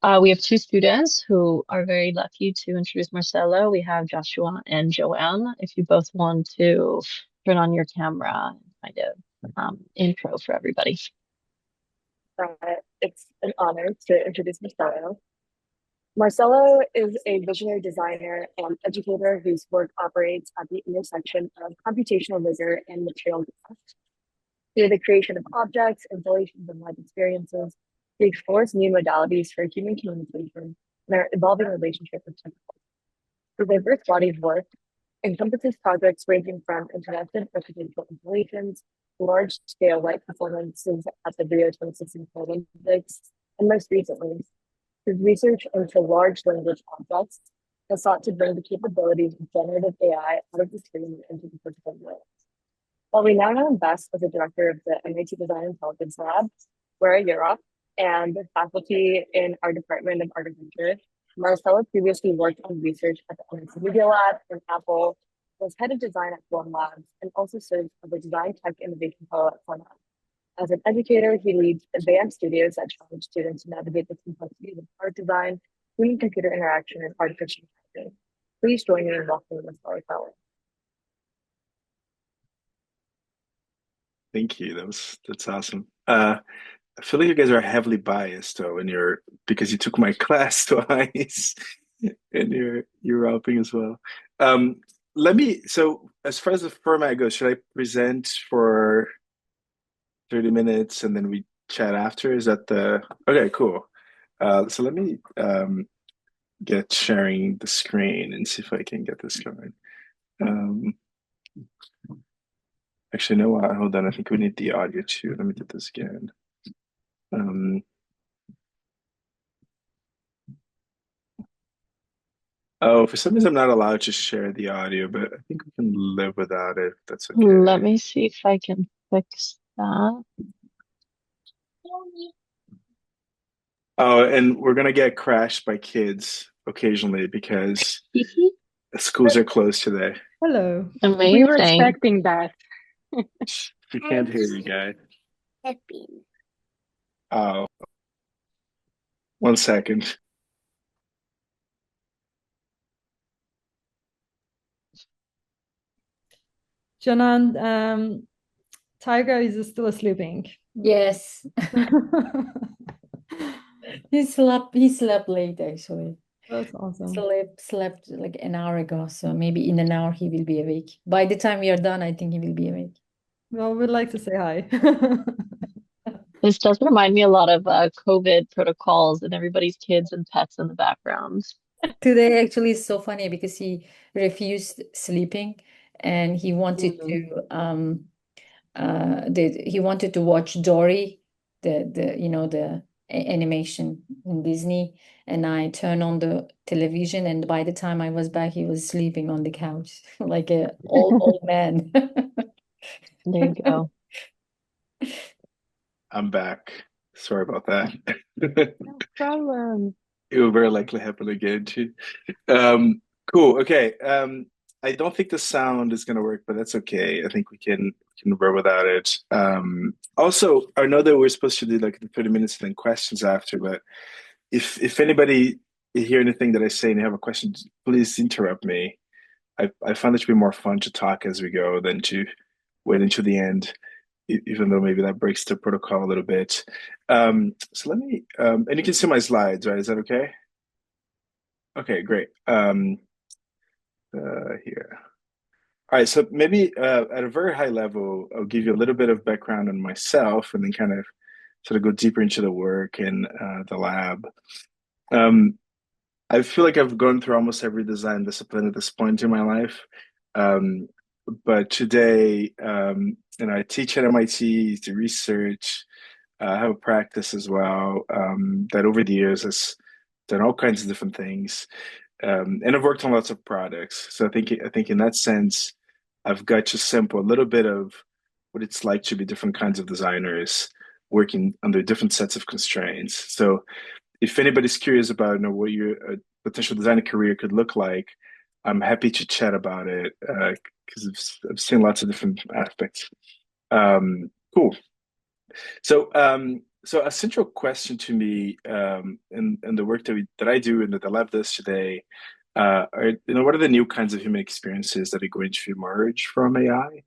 We have two students who are very lucky to introduce Marcelo. We have Joshua and Joanne. If you both want to turn on your camera and kind of intro for everybody. It's an honor to introduce Marcelo. Marcelo is a visionary designer and educator whose work operates at the intersection of computational rigor and material craft. Through the creation of objects, installations, and life experiences, he explores new modalities for human communication and our evolving relationship with technology. His diverse body of work encompasses projects ranging from interactive architectural installations, large-scale light performances at the Rio 2016 Olympics, and most recently, his research into large language objects has sought to bring the capabilities of generative AI out of the screen and into the physical world. While we now know him best as a director of the MIT Design Intelligence Lab, we're at Europe, and faculty in our Department of Architecture, Marcelo previously worked on research at the MIT Media Lab and Apple, was head of design at Form Labs, and also served as a design tech innovation fellow at Form Labs. As an educator, he leads advanced studios that challenge students to navigate the complexities of art design, human-computer interaction, and artificial intelligence. Please join me in welcoming Marcelo Coelho. Thank you. That's awesome. I feel like you guys are heavily biased though, and you're because you took my class twice, and you're helping as well. Um, so as far as the format goes, should I present for 30 minutes and then we chat after? Is that the okay, cool. So let me get sharing the screen and see if I can get this going. Um, actually, no, hold on. I think we need the audio too. Let me do this again. Um, oh, for some reason I'm not allowed to share the audio, but I think we can live without it. That's Let okay. me see if I can fix that. Oh, and we're gonna get crashed by kids occasionally because the schools are closed today. Hello. We were Amazing. expecting that. We can't hear you, guy. Oh, 1 second. Janan, Tiger is still sleeping. Yes, he slept late actually. That's awesome. Slept like an hour ago, so maybe in an hour he will be awake. By the time we are done, I think he will be awake. Well, we'd like to say hi. This does remind me a lot of COVID protocols and everybody's kids and pets in the background. Today actually is so funny because he refused sleeping and he wanted Mm. to he wanted to watch Dory, the animation in Disney, and I turned on the television, and by the time I was back, he was sleeping on the couch like a old man. There you go. I'm back. Sorry about that. No problem. It will very likely happen again too. Um, cool. Okay. I don't think the sound is gonna work, but that's okay. I think we can work without it. Also, I know that we're supposed to do like the 30 minutes and then questions after, but if anybody hear anything that I say and you have a question, please interrupt me. I find it to be more fun to talk as we go than to wait until the end, even though maybe that breaks the protocol a little bit. So let me, and you can see my slides, right? Is that okay? Okay, great. Here. All right, so maybe at a very high level, I'll give you a little bit of background on myself and then kind of sort of go deeper into the work and the lab. Um, I feel like I've gone through almost every design discipline at this point in my life. Um, but today, I teach at MIT, do research, I have a practice as well that over the years has done all kinds of different things, and I've worked on lots of products. So I think in that sense, I've got to sample a little bit of what it's like to be different kinds of designers working under different sets of constraints. So if anybody's curious about what your potential designer career could look like, I'm happy to chat about it because I've seen lots of different aspects. Cool. So so a central question to me in the work that I do and that the lab does today are, what are the new kinds of human experiences that are going to emerge from AI?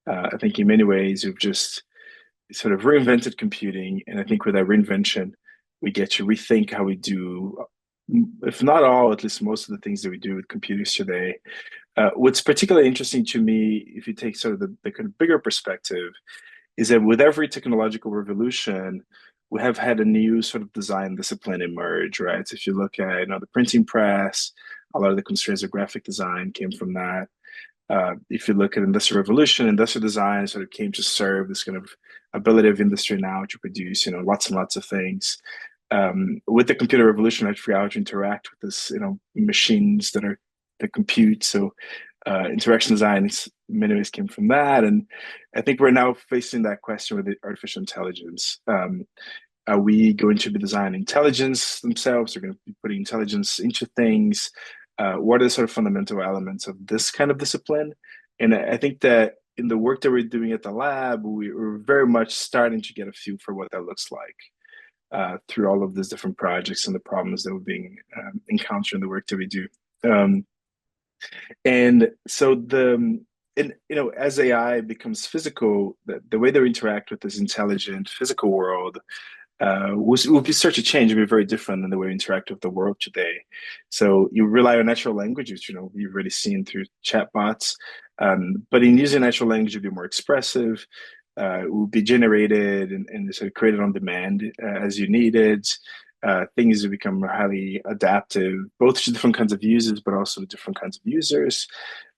I think in many ways we've just sort of reinvented computing, and I think with that reinvention, we get to rethink how we do, if not all, at least most of the things that we do with computers today. What's particularly interesting to me, if you take sort of the kind of bigger perspective, is that with every technological revolution, we have had a new sort of design discipline emerge, right? So if you look at, the printing press, a lot of the constraints of graphic design came from that. If you look at industrial revolution, industrial design sort of came to serve this kind of ability of industry now to produce, lots and lots of things. With the computer revolution, I figure out how to interact with this, machines that compute. So interaction design in many ways came from that. And I think we're now facing that question with the artificial intelligence. Are we going to be designing intelligence themselves? Are we going to be putting intelligence into things? What are the sort of fundamental elements of this kind of discipline? And I think that in the work that we're doing at the lab, we're very much starting to get a feel for what that looks like through all of these different projects and the problems that we're being encountered in the work that we do. And so as AI becomes physical, the way they interact with this intelligent physical world will be start to change and be very different than the way we interact with the world today. So you rely on natural language, which you've already seen through chatbots. But in using natural language, you'll be more expressive. It will be generated and sort of created on demand as you need it. Things will become highly adaptive, both to different kinds of users, but also different kinds of users.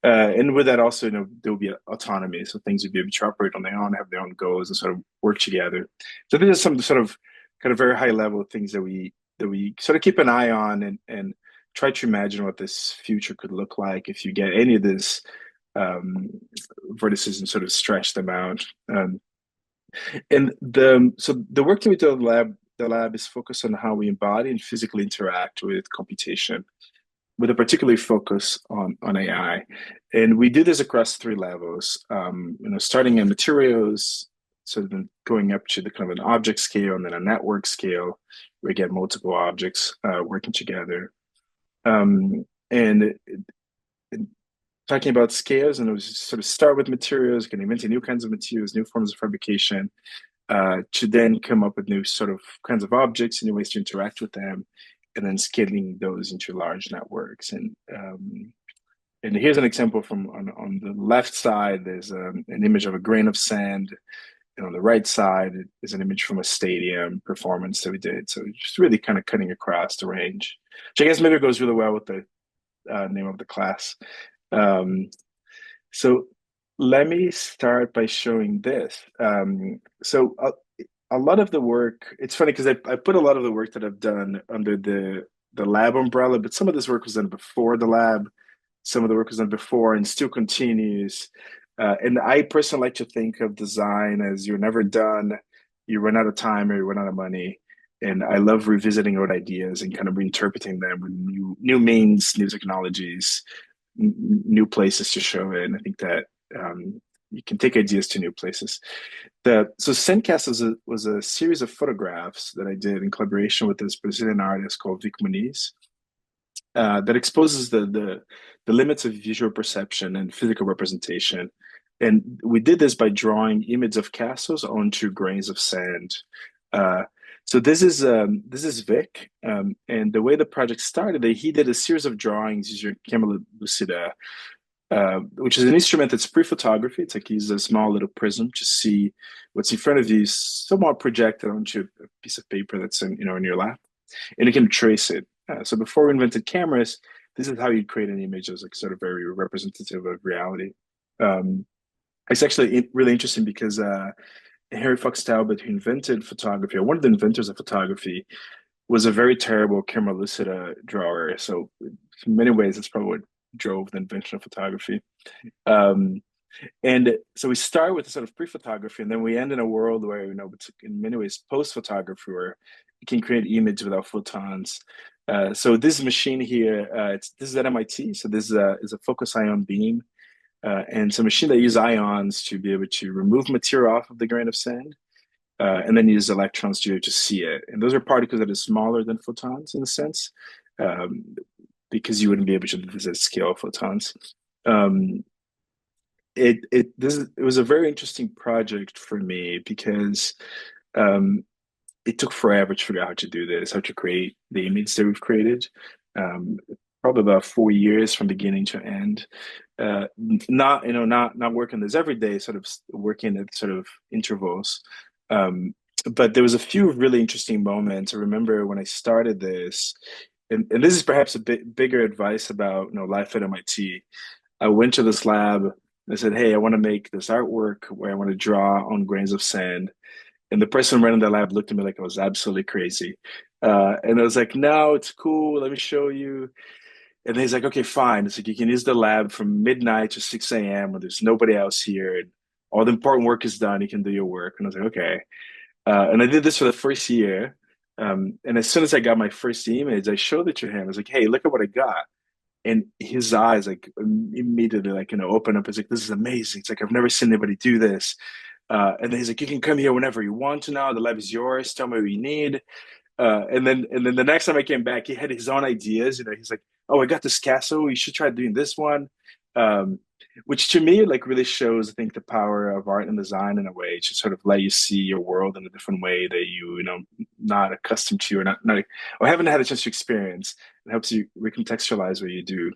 And with that also, there will be autonomy. So things will be able to operate on their own, have their own goals, and sort of work together. So these are some sort of kind of very high level things that we sort of keep an eye on and try to imagine what this future could look like if you get any of this vertices and sort of stretch them out. And the work that we do at the lab is focused on how we embody and physically interact with computation, with a particular focus on AI. And we do this across three levels, starting in materials, so then going up to the kind of an object scale and then a network scale, where we get multiple objects working together. And talking about scales, and it was sort of start with materials, can invent new kinds of materials, new forms of fabrication, to then come up with new sort of kinds of objects, new ways to interact with them, and then scaling those into large networks. And here's an example from on the left side, there's an image of a grain of sand. And on the right side is an image from a stadium performance that we did. So just really kind of cutting across the range, which I guess maybe goes really well with the name of the class. So let me start by showing this. So a lot of the work, it's funny because I put a lot of the work that I've done under the lab umbrella, but some of this work was done before the lab. Some of the work was done before and still continues. And I personally like to think of design as you're never done, you run out of time or you run out of money. And I love revisiting old ideas and kind of reinterpreting them with new means, new technologies, new places to show it. And I think that you can take ideas to new places. So Sandcast was a series of photographs that I did in collaboration with this Brazilian artist called Vic Muniz, that exposes the limits of visual perception and physical representation. And we did this by drawing images of castles onto grains of sand. So this is Vic, and the way the project started, he did a series of drawings using camera lucida, which is an instrument that's pre-photography. It's like he uses a small little prism to see what's in front of you, somewhat projected onto a piece of paper that's in your lap, and you can trace it. So before we invented cameras, this is how you create an image as like sort of very representative of reality. It's actually really interesting because Harry Fox Talbot, who invented photography, or one of the inventors of photography, was a very terrible camera lucida drawer. So in many ways, it's probably what drove the invention of photography. And so we start with sort of pre-photography, and then we end in a world where, it's in many ways post-photography, where you can create image without photons. So this machine here, this is at MIT. So this is a focus ion beam. And it's a machine that uses ions to be able to remove material off of the grain of sand. and then use electrons to see it. And those are particles that are smaller than photons in a sense, um, because you wouldn't be able to do this at scale photons. Um, it was a very interesting project for me because um, it took forever to figure out how to do this, how to create the image that we've created. Um, Probably about 4 years from beginning to end. Not not working this every day, sort of working at sort of intervals. Um, but there was a few really interesting moments. I remember when I started this, and this is perhaps a bit bigger advice about life at MIT. I went to this lab. I said, "Hey, I want to make this artwork where I want to draw on grains of sand." And the person running the lab looked at me like I was absolutely crazy. And I was like, "No, it's cool. Let me show you." And he's like, "Okay, fine." It's like you can use the lab from midnight to 6 a.m. when there's nobody else here, and all the important work is done. You can do your work. And I was like, "Okay." And I did this for the first year. And as soon as I got my first image, I showed it to him. I was like, "Hey, look at what I got." And his eyes like immediately like open up. It's like, "This is amazing." It's like, "I've never seen anybody do this." And then he's like, "You can come here whenever you want to now. The lab is yours. Tell me what you need." And then the next time I came back, he had his own ideas. He's like, "Oh, I got this castle. You should try doing this one." Um, which to me like really shows, I think, the power of art and design in a way to sort of let you see your world in a different way that not accustomed to, or not or haven't had a chance to experience. It helps you recontextualize what you do.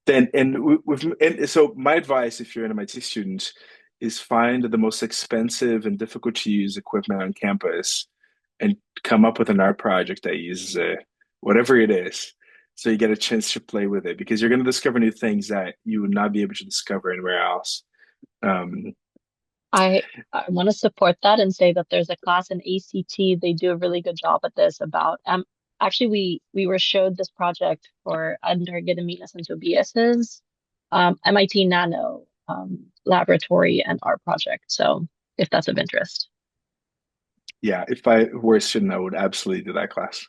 Then and and so my advice, if you're an MIT student, is find the most expensive and difficult to use equipment on campus and come up with an art project that uses it, whatever it is, so you get a chance to play with it, because you're going to discover new things that you would not be able to discover anywhere else. Um, I want to support that and say that there's a class in ACT. They do a really good job at this about actually we were showed this project for under Gediminas and Tobias's MIT Nano laboratory and art project. So if that's of interest. yeah, if I were a student, I would absolutely do that class.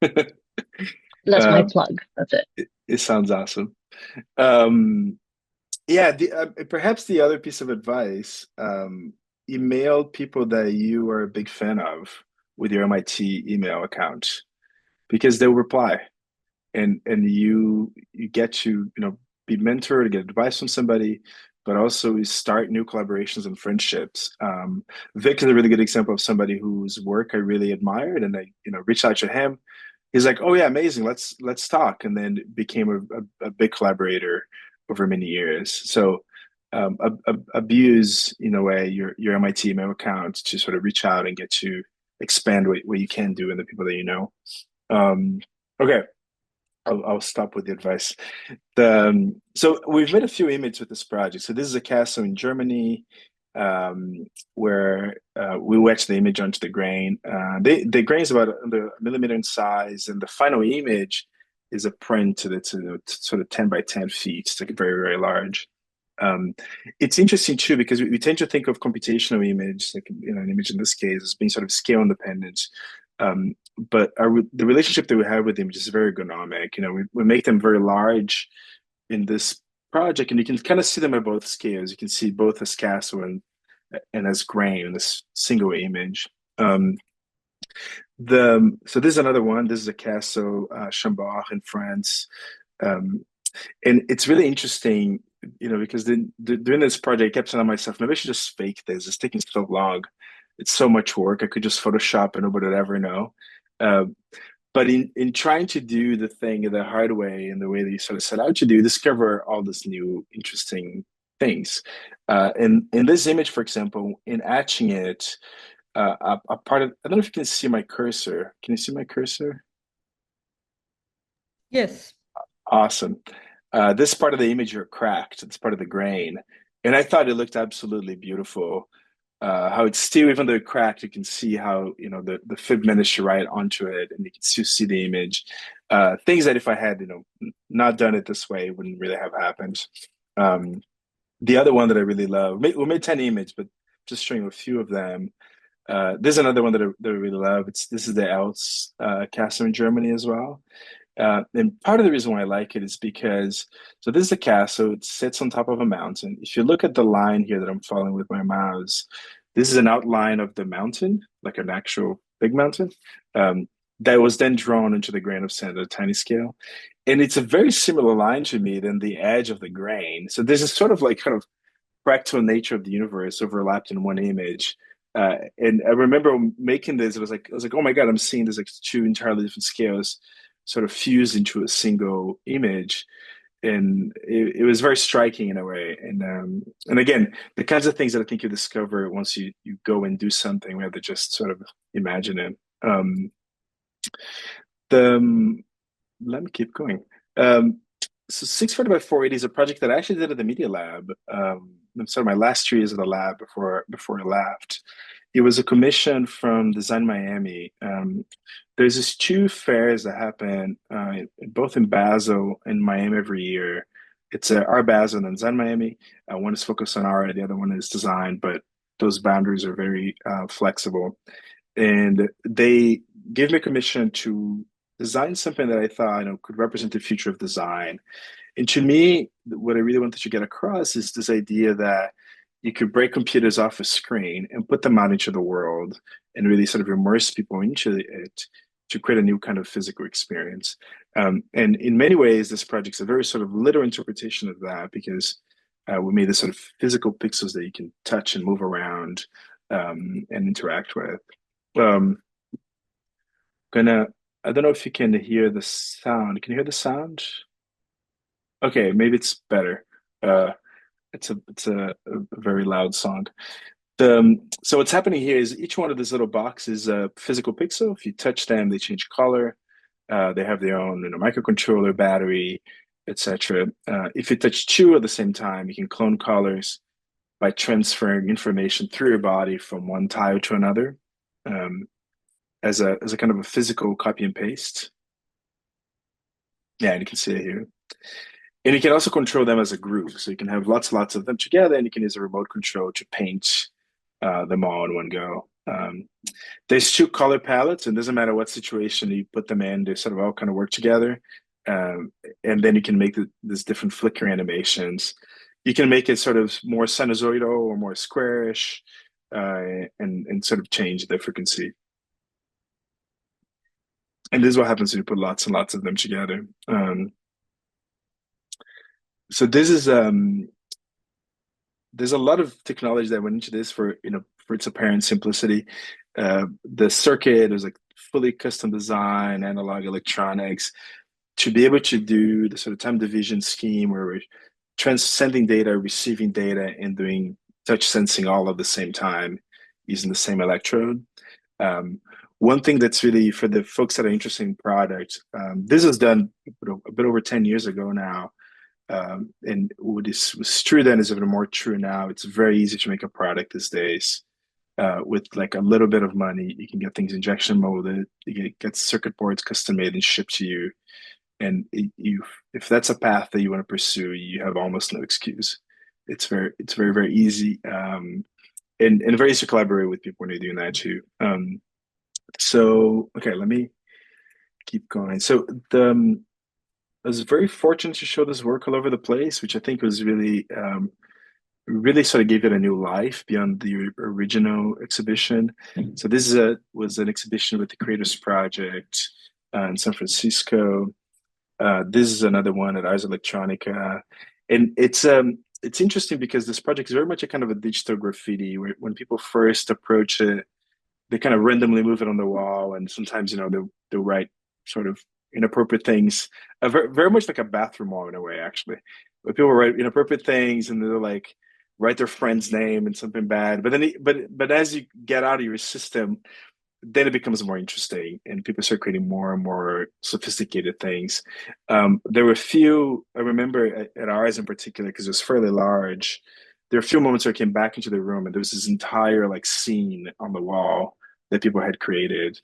That's my um, plug. That's it. it sounds awesome. Um, yeah, perhaps the other piece of advice, email people that you are a big fan of with your MIT email account, because they'll reply, and you get to be mentored, get advice from somebody, but also start new collaborations and friendships. Vic is a really good example of somebody whose work I really admired, and I reached out to him. He's like, "Oh yeah, amazing. Let's talk," and then became a big collaborator over many years. So abuse in a way your MIT email account to sort of reach out and get to expand what you can do and the people that you know. Um, okay, I'll stop with the advice. So we've made a few images with this project. So this is a castle in Germany, where we etch the image onto the grain. The grain is about a millimeter in size, and the final image is a print that's sort of 10 by 10 feet. It's like very, very large. Um, it's interesting too because we tend to think of computational image, like an image in this case, as being sort of scale independent. But the relationship that we have with images is very ergonomic. We make them very large in this project, and you can kind of see them at both scales. You can see both as castle and as grain in this single image. So this is another one. This is a castle, Chambord in France. Um, and it's really interesting, because during this project, I kept telling myself, maybe I should just fake this. It's taking so long. It's so much work. I could just Photoshop and nobody would ever know. Uh, but in trying to do the thing the hard way and the way that you sort of set out to do, discover all these new interesting things. And in this image, for example, in etching it, a part of, I don't know if you can see my cursor. Can you see my cursor? Yes. Awesome. This part of the image are cracked. It's part of the grain. And I thought it looked absolutely beautiful. How it's still, even though it cracked, you can see how, the fib managed to write onto it, and you can still see the image. Things that if I had, not done it this way, wouldn't really have happened. The other one that I really love, we made 10 images, but just showing a few of them. This is another one that I really love. This is the Elz castle in Germany as well. And part of the reason why I like it is because, so this is a castle. It sits on top of a mountain. If you look at the line here that I'm following with my mouse, this is an outline of the mountain, like an actual big mountain, um, that was then drawn into the grain of sand at a tiny scale. And it's a very similar line to me than the edge of the grain. So there's a sort of like kind of fractal nature of the universe overlapped in one image. And I remember making this, I was like, oh my God, I'm seeing this like two entirely different scales sort of fused into a single image. And it was very striking in a way. And again, the kinds of things that I think you discover once you go and do something rather than just sort of imagine it. The Let me keep going. Um, so 640 by 480 is a project that I actually did at the Media Lab. Sort of my last 3 years at the lab before I left. It was a commission from Design Miami. There's these two fairs that happen both in Basel and Miami every year. It's Art Basel and Design Miami. One is focused on art, the other one is design, but those boundaries are very flexible. And they gave me a commission to design something that I thought could represent the future of design. And to me, what I really wanted to get across is this idea that you could break computers off a screen and put them out into the world and really sort of immerse people into it to create a new kind of physical experience. And in many ways, this project's a very sort of literal interpretation of that because we made this sort of physical pixels that you can touch and move around and interact with. Um, gonna, I don't know if you can hear the sound. Can you hear the sound? Okay, maybe it's better. Uh, it's a very loud song. So what's happening here is each one of these little boxes is a physical pixel. If you touch them, they change color. They have their own microcontroller, battery, etc. If you touch two at the same time, you can clone colors by transferring information through your body from one tile to another um, as a kind of a physical copy and paste. Yeah, and you can see it here. And you can also control them as a group. So you can have lots of them together, and you can use a remote control to paint them all in one go. There's two color palettes, and it doesn't matter what situation you put them in, they sort of all kind of work together. And then you can make these different flicker animations. You can make it sort of more sinusoidal or more squarish, and sort of change the frequency. And this is what happens when you put lots and lots of them together. So there's a lot of technology that went into this for its apparent simplicity. The circuit is like fully custom design, analog electronics, to be able to do the sort of time division scheme where we're transcending data, receiving data, and doing touch sensing all at the same time using the same electrode. One thing that's really for the folks that are interested in product, this was done a bit over 10 years ago now. And what was true then is even more true now. It's very easy to make a product these days. With like a little bit of money, you can get things injection molded, you get circuit boards custom made and shipped to you. And if that's a path that you want to pursue, you have almost no excuse. It's very easy, and very easy to collaborate with people when you're doing that too. So okay, let me keep going. So I was very fortunate to show this work all over the place, which I think was really sort of gave it a new life beyond the original exhibition. So this was an exhibition with the Creators Project in San Francisco. This is another one at Ars Electronica, and it's interesting because this project is very much a kind of a digital graffiti. Where when people first approach it, they kind of randomly move it on the wall, and sometimes they'll write sort of inappropriate things, very much like a bathroom wall in a way, actually. But people write inappropriate things, and they'll like write their friend's name and something bad. But as you get out of your system, then it becomes more interesting, and people start creating more and more sophisticated things. There were a few, I remember at ours in particular, because it was fairly large. There were a few moments where I came back into the room, and there was this entire like scene on the wall that people had created.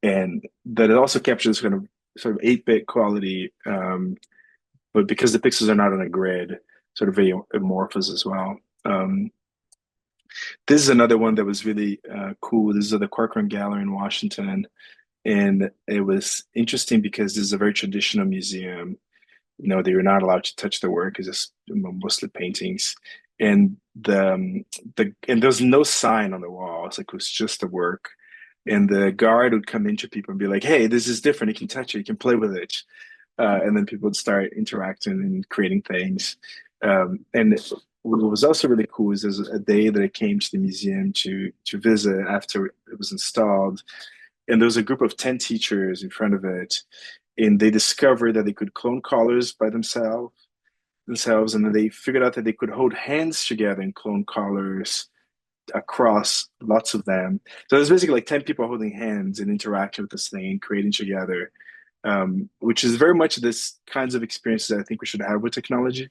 And that it also captures kind of sort of 8-bit quality, but because the pixels are not on a grid, sort of very amorphous as well. This is another one that was really cool. This is at the Corcoran Gallery in Washington, and it was interesting because this is a very traditional museum. They were not allowed to touch the work; it's just mostly paintings. and and there's no sign on the wall. It's like it was just the work. And the guard would come into people and be like, "Hey, this is different. You can touch it. You can play with it." And then people would start interacting and creating things. And what was also really cool is there's a day that I came to the museum to visit after it was installed, and there was a group of 10 teachers in front of it, and they discovered that they could clone colors by themselves, and then they figured out that they could hold hands together and clone colors across lots of them. So there's basically like 10 people holding hands and interacting with this thing and creating together, which is very much this kinds of experiences that I think we should have with technology,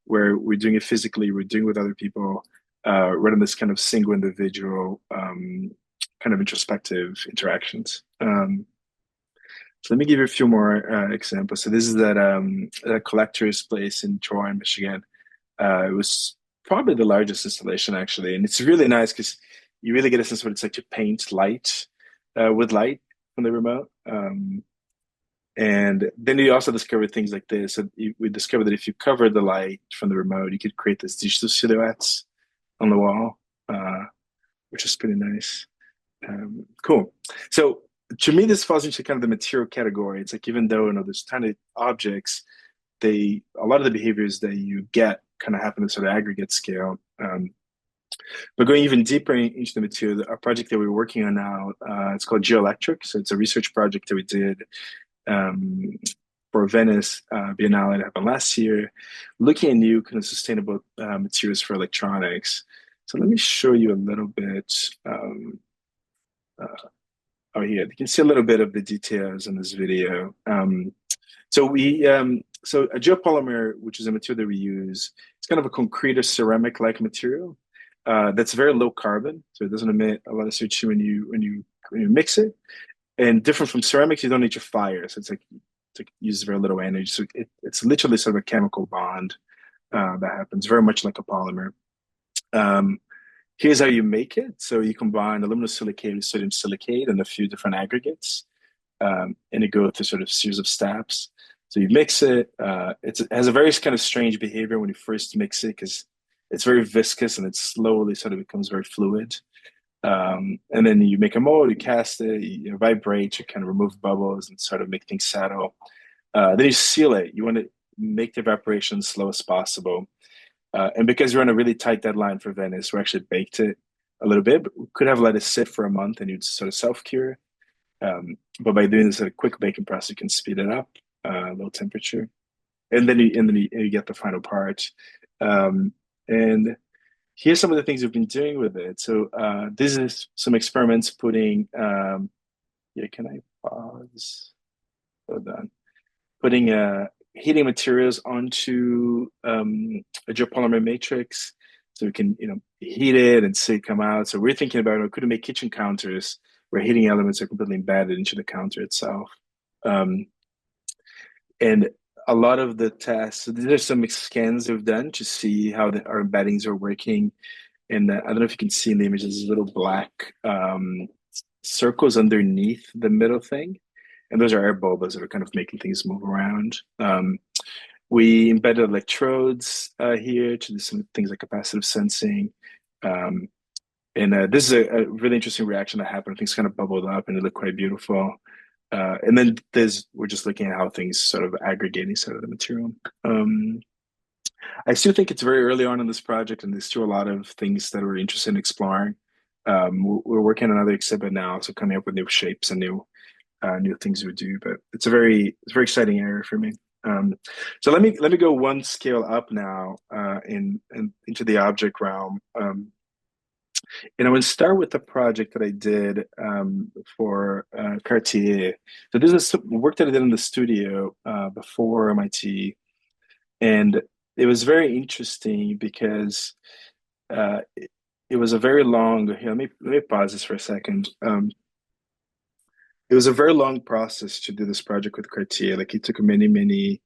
where we're doing it physically, we're doing it with other people, rather than this kind of single individual kind of introspective interactions. So let me give you a few more examples. So this is that collector's place in Troy, Michigan. It was probably the largest installation actually, and it's really nice because you really get a sense of what it's like to paint light with light from the remote. And then you also discover things like this. So we discovered that if you cover the light from the remote, you could create these digital silhouettes on the wall, which is pretty nice. Cool. So to me, this falls into kind of the material category. It's like even though there's tiny objects, a lot of the behaviors that you get kind of happen at sort of aggregate scale. But going even deeper into the material, our project that we're working on now, it's called Geoelectric. So it's a research project that we did for Venice Biennale that happened last year, looking at new kind of sustainable materials for electronics. So let me show you a little bit. Oh, here you can see a little bit of the details in this video. So a geopolymer, which is a material that we use, it's kind of a concrete or ceramic-like material that's very low carbon, so it doesn't emit a lot of CO2 when you mix it. And different from ceramics, you don't need to fire, so it uses very little energy. So it's literally sort of a chemical bond that happens very much like a polymer. Here's how you make it. So you combine aluminum silicate with sodium silicate and a few different aggregates, and it goes through sort of series of steps. So you mix it. It has a very kind of strange behavior when you first mix it because it's very viscous and it slowly sort of becomes very fluid. And then you make a mold, you cast it, you vibrate, you kind of remove bubbles and sort of make things settle. Then you seal it. You want to make the evaporation as slow as possible. And because we're on a really tight deadline for Venice, we actually baked it a little bit, but we could have let it sit for a month and you'd sort of self-cure. But by doing this at a quick baking process, you can speed it up, low temperature. And then you get the final part. And here's some of the things we've been doing with it. So this is some experiments putting, yeah, can I pause? Hold on. Putting heating materials onto a geopolymer matrix so we can, heat it and see it come out. So we're thinking about, could we make kitchen counters where heating elements are completely embedded into the counter itself? And a lot of the tests, so there's some scans we've done to see how our embeddings are working. And I don't know if you can see in the image, there's little black circles underneath the middle thing. And those are air bubbles that are kind of making things move around. We embedded electrodes here to do some things like capacitive sensing. And this is a really interesting reaction that happened. Things kind of bubbled up and it looked quite beautiful. And then we're just looking at how things sort of aggregate inside of the material. I still think it's very early on in this project, and there's still a lot of things that we're interested in exploring. We're working on another exhibit now, so coming up with new shapes and new things we do. But it's a very exciting area for me. So let me go one scale up now into the object realm. And I would start with the project that I did for Cartier. So this is work that I did in the studio before MIT. And it was very interesting because it was a very long, here, let me pause this for a second. It was a very long process to do this project with Cartier. Like it took many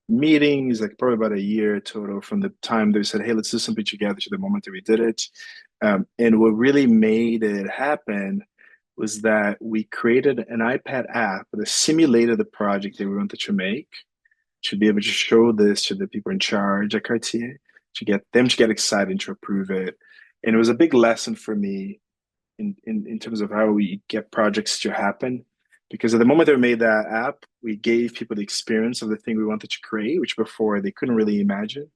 meetings, like probably about a year total from the time they said, hey, let's do something together to the moment that we did it. And what really made it happen was that we created an iPad app that simulated the project that we wanted to make to be able to show this to the people in charge at Cartier. to get them to get excited and to approve it. And it was a big lesson for me in terms of how we get projects to happen. Because at the moment that we made that app, we gave people the experience of the thing we wanted to create, which before they couldn't really imagine.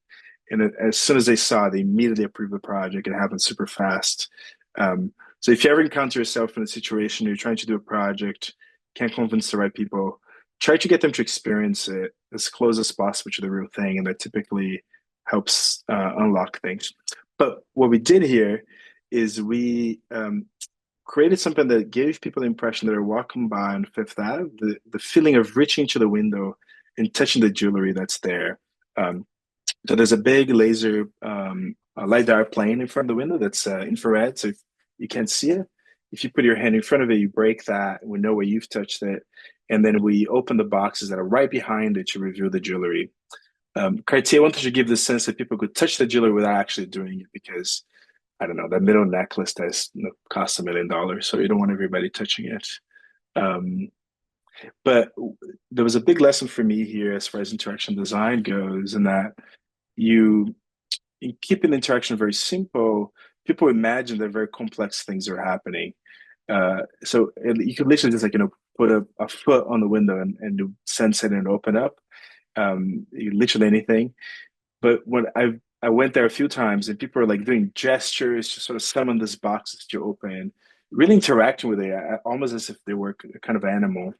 And as soon as they saw, they immediately approved the project. It happened super fast. So if you ever encounter yourself in a situation you're trying to do a project, can't convince the right people, try to get them to experience it as close as possible to the real thing, and that typically helps unlock things. But what we did here is we created something that gave people the impression that they're walking by on Fifth Ave, the feeling of reaching to the window and touching the jewelry that's there. So there's a big laser a LiDAR plane in front of the window that's infrared, so if you can't see it. If you put your hand in front of it, you break that, we know where you've touched it, and then we open the boxes that are right behind it to reveal the jewelry. Cartier wanted to give the sense that people could touch the jewelry without actually doing it, because I don't know, that middle necklace that's costs $1 million, so you don't want everybody touching it. But there was a big lesson for me here as far as interaction design goes, in that you keep an interaction very simple. People imagine that very complex things are happening. So you could literally just put a foot on the window and sense it and open up. Literally anything. But when I went there a few times and people are doing gestures to sort of summon these boxes to open, really interacting with it, almost as if they were a kind of animal,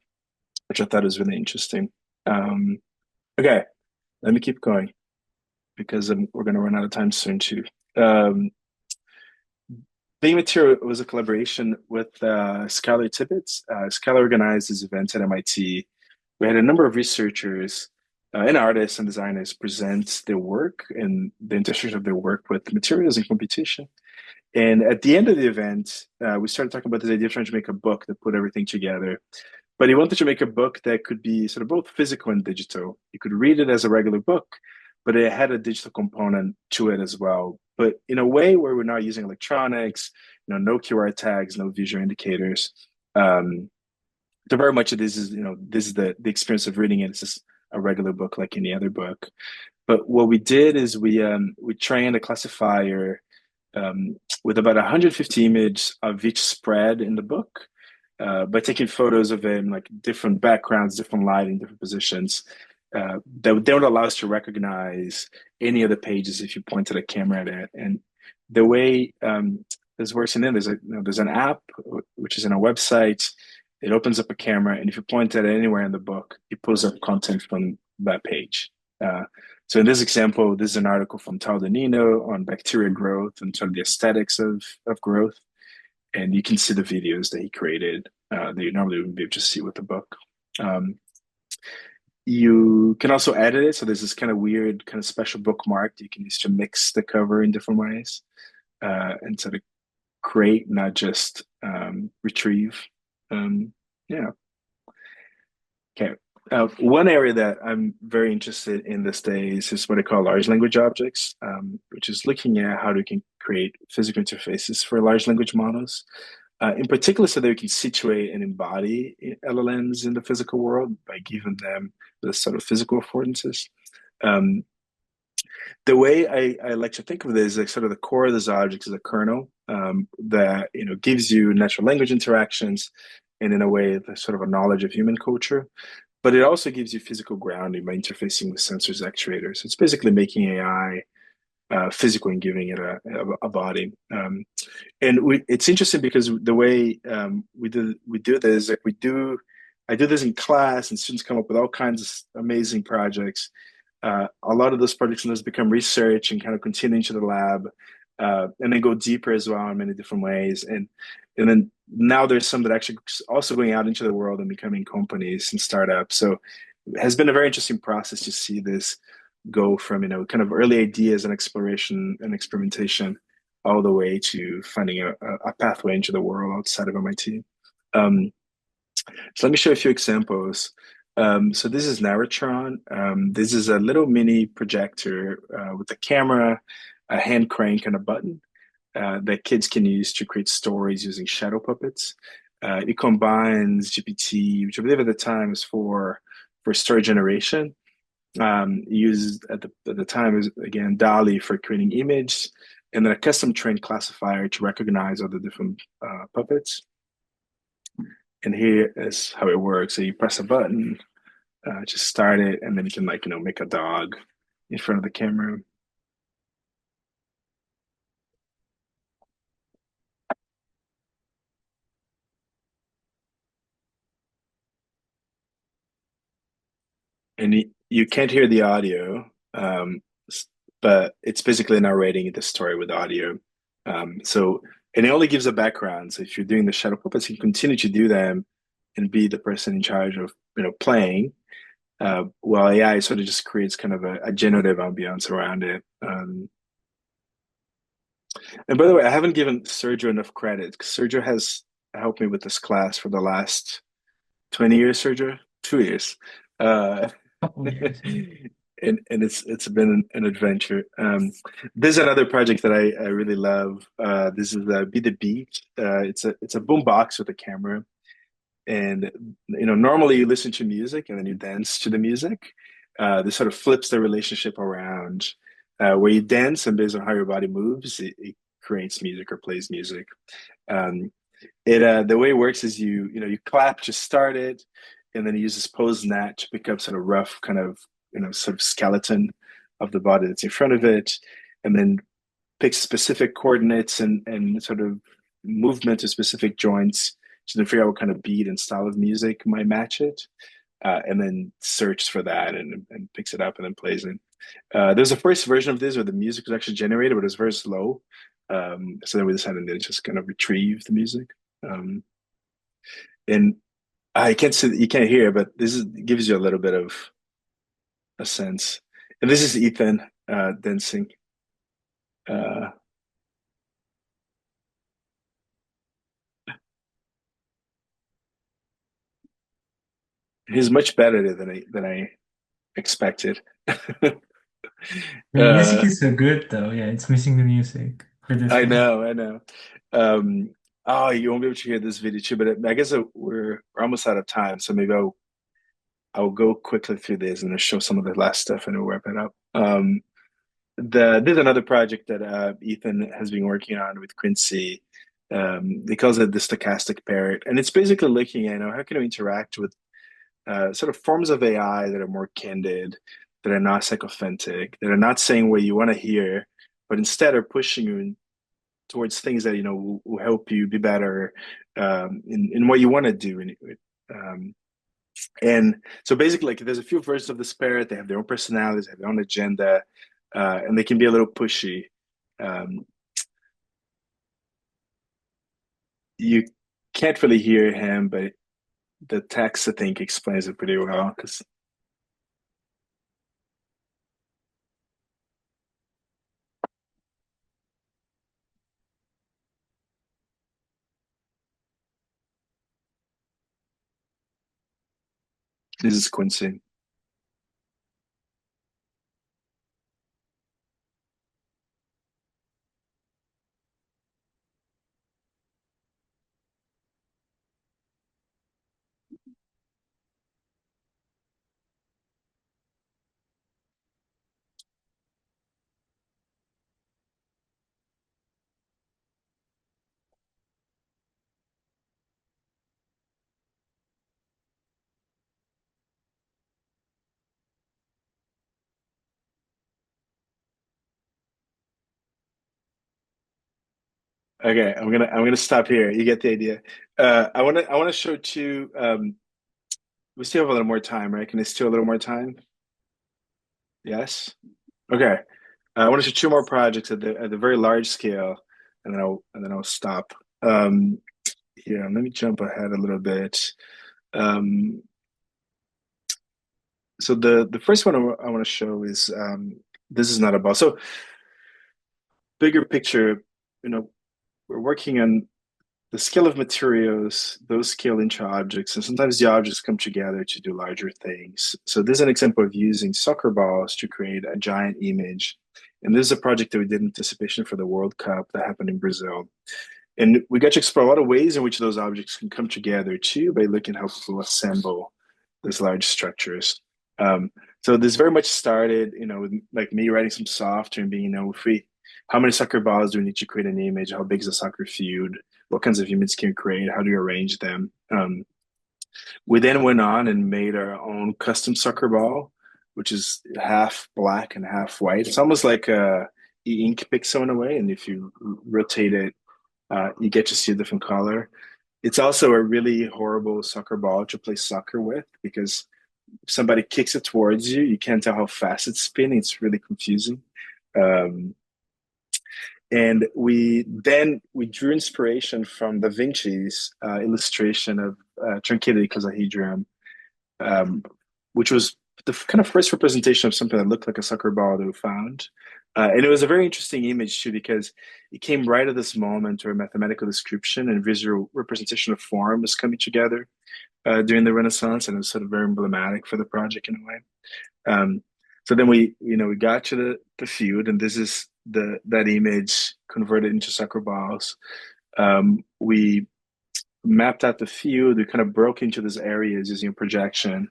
which I thought was really interesting. Okay, let me keep going, because we're going to run out of time soon too. Being Material was a collaboration with Skylar Tibbetts. Skylar organized this event at MIT. We had a number of researchers and artists and designers present their work and the intersection of their work with materials and computation. And at the end of the event, we started talking about this idea of trying to make a book that put everything together. But he wanted to make a book that could be sort of both physical and digital. You could read it as a regular book, but it had a digital component to it as well. But in a way where we're not using electronics, no QR tags, no visual indicators. So very much of this is, this is the experience of reading it. It's just a regular book like any other book. But what we did is we trained a classifier with about 150 images of each spread in the book, by taking photos of it in different backgrounds, different lighting, different positions. That would allow us to recognize any of the pages if you pointed a camera at it. And the way this works, and then there's an app which is in a website. It opens up a camera, and if you point at it anywhere in the book, it pulls up content from that page. So in this example, this is an article from Tal Danino on bacteria growth and sort of the aesthetics of growth. And you can see the videos that he created that you normally wouldn't be able to see with the book. You can also edit it. So there's this kind of weird, kind of special bookmark you can use to mix the cover in different ways and sort of create, not just retrieve. Yeah. Okay. One area that I'm very interested in these days is what I call large language objects, which is looking at how we can create physical interfaces for large language models, in particular so that we can situate and embody LLMs in the physical world by giving them the sort of physical affordances. The way I like to think of this is sort of the core of this object is a kernel that gives you natural language interactions, and in a way, the sort of a knowledge of human culture. But it also gives you physical grounding by interfacing with sensors, actuators. It's basically making AI physical and giving it a body. And it's interesting because the way we do this, I do this in class, and students come up with all kinds of amazing projects. A lot of those projects sometimes become research and kind of continue into the lab, and then go deeper as well in many different ways. And then now there's some that are actually also going out into the world and becoming companies and startups. So it has been a very interesting process to see this go from, kind of early ideas and exploration and experimentation all the way to finding a pathway into the world outside of MIT. So let me show a few examples. So this is Narratron. This is a little mini projector with a camera, a hand crank, and a button that kids can use to create stories using shadow puppets. It combines GPT, which I believe at the time was for story generation, Used at the time is again DALL-E for creating image, and then a custom trained classifier to recognize all the different puppets. And here is how it works. So you press a button, just start it, and then you can make a dog in front of the camera. And you can't hear the audio, but it's basically narrating the story with audio. And it only gives a background. So if you're doing the shadow puppets, you can continue to do them and be the person in charge of playing. While AI sort of just creates kind of a generative ambiance around it. And by the way, I haven't given Sergio enough credit because Sergio has helped me with this class for the last 20 years, Sergio, 2 years. Couple years. And it's been an adventure. There's another project that I really love. This is Be the Beat. It's a boom box with a camera, and normally you listen to music and then you dance to the music. This sort of flips the relationship around, where you dance, and based on how your body moves, it creates music or plays music. Um, the way it works is you clap to start it, and then you use this pose nat to pick up sort of rough kind of sort of skeleton of the body that's in front of it, and then pick specific coordinates and sort of movement to specific joints to then figure out what kind of beat and style of music might match it, and then search for that and picks it up and then plays it. There's a first version of this where the music was actually generated, but it was very slow. So then we decided to just kind of retrieve the music. And I can't see, you can't hear, but gives you a little bit of a sense. And this is Ethan dancing. He's much better than I expected. The music is so good though. Yeah, it's missing the music for this I one. know. Oh, you won't be able to hear this video too, but I guess we're almost out of time, so maybe I'll go quickly through this and I'll show some of the last stuff and we'll wrap it up. There's another project that Ethan has been working on with Quincy. He calls it the stochastic parrot, and it's basically looking at how can we interact with sort of forms of AI that are more candid, that are not sycophantic, that are not saying what you want to hear, but instead are pushing you towards things that will help you be better in what you want to do. And so basically, like, there's a few versions of the parrot. They have their own personalities, they have their own agenda, and they can be a little pushy. You can't really hear him, but the text, I think, explains it pretty well because this is Quincy. Okay, I'm gonna stop here. You get the idea. I wanna show two. We still have a little more time, right? Can I still a little more time? Yes. Okay. I want to show two more projects at the very large scale, and then I'll stop. Here, let me jump ahead a little bit. Um, so the first one I want to show is this is not about so bigger picture. We're working on the scale of materials, those scale into objects, and sometimes the objects come together to do larger things. So this is an example of using soccer balls to create a giant image. And this is a project that we did in anticipation for the World Cup that happened in Brazil. And we got to explore a lot of ways in which those objects can come together too by looking how people assemble these large structures. So this very much started, with like me writing some software and being, how many soccer balls do we need to create an image? How big is a soccer field? What kinds of images can you create? How do you arrange them? We then went on and made our own custom soccer ball, which is half black and half white. It's almost like a e-ink pixel in a way, and if you rotate it, you get to see a different color. It's also a really horrible soccer ball to play soccer with because if somebody kicks it towards you, you can't tell how fast it's spinning. It's really confusing. Um, and we drew inspiration from Da Vinci's illustration of truncated icosahedron, um, which was the kind of first representation of something that looked like a soccer ball that we found. And it was a very interesting image too, because it came right at this moment where mathematical description and visual representation of form was coming together during the Renaissance, and it was sort of very emblematic for the project in a way. So then we got to the field, and this is that image converted into soccer balls. We mapped out the field. We kind of broke into these areas using a projection,